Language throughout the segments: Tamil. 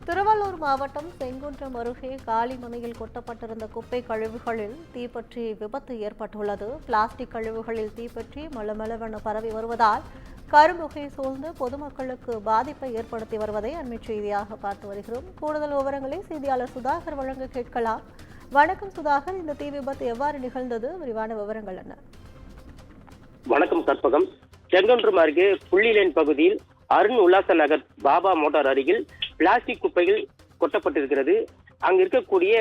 திருவள்ளூர் மாவட்டம் செங்குன்றம் அருகே காலிமனையில் கொட்டப்பட்டிருந்த குப்பை கழிவுகளில் தீப்பற்றி விபத்து ஏற்பட்டுள்ளது. பிளாஸ்டிக் கழிவுகளில் தீப்பற்றி மளமளவென பரவி வருவதால் கரும்புகை சூழ்ந்து பொதுமக்களுக்கு பாதிப்பை ஏற்படுத்தி வருவதை அண்மை செய்தியாக பார்த்து வருகிறோம். கூடுதல் விவரங்களை செய்தியாளர் சுதாகர் வழங்க கேட்கலாம். வணக்கம் சுதாகர், இந்த தீ விபத்து எவ்வாறு நிகழ்ந்தது? விரிவான விவரங்கள் என்ன? வணக்கம் கற்பகம். செங்குன்றம் அருகே புள்ளிலேன் பகுதியில் அருண் உல்லாச நகர் பாபா மோட்டார் அருகில் பிளாஸ்டிக் குப்பைகள் கொட்டப்பட்டிருக்கிறது. அங்கு இருக்கக்கூடிய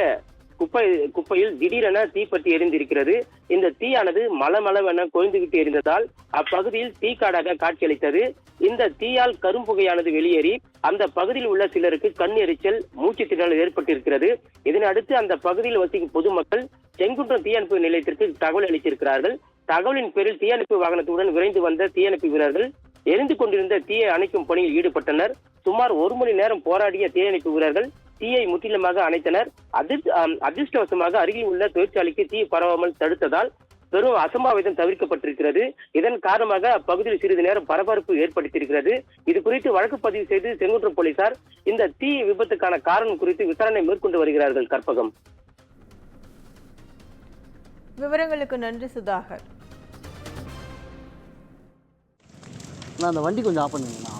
குப்பையில் திடீரென தீப்பற்றி எரிந்திருக்கிறது. இந்த தீயானது மளமளவென கொழுந்துவிட்டு எரிந்ததால் அப்பகுதியில் தீக்காடாக காட்சியளித்தது. இந்த தீயால் கரும்புகையானது வெளியேறி அந்த பகுதியில் உள்ள சிலருக்கு கண் எரிச்சல், மூச்சு திணறல் ஏற்பட்டிருக்கிறது. இதனை அடுத்து அந்த பகுதியில் வசிக்கும் பொதுமக்கள் செங்குன்றம் தீயணைப்பு நிலையத்திற்கு தகவல் அளித்திருக்கிறார்கள். தகவலின் பேரில் தீயணைப்பு வாகனத்துடன் விரைந்து வந்த தீயணைப்பு வீரர்கள் எரிந்து கொண்டிருந்த தீயை அணைக்கும் பணியில் ஈடுபட்டனர். சுமார் 1 மணி நேரம் போராடிய தீயணைப்பு வீரர்கள் தீயை முற்றிலுமாக அணைத்தனர். அதிர்ஷ்டவசமாக அருகில் உள்ள தொழிற்சாலைக்கு தீ பரவாமல் தடுத்ததால் பெரும் அசம்பாவிதம் தவிர்க்கப்பட்டிருக்கிறது. இதன் காரணமாக அப்பகுதியில் சிறிது நேரம் பரபரப்பு ஏற்படுத்தியிருக்கிறது. இது குறித்து வழக்கு பதிவு செய்து செங்குன்றம் போலீசார் இந்த தீ விபத்துக்கான காரணம் குறித்து விசாரணை மேற்கொண்டு வருகிறார்கள். கற்பகம், விவரங்களுக்கு நன்றி சுதாகர். அந்த வண்டி கொஞ்சம் ஆஃப் பண்ணுங்க.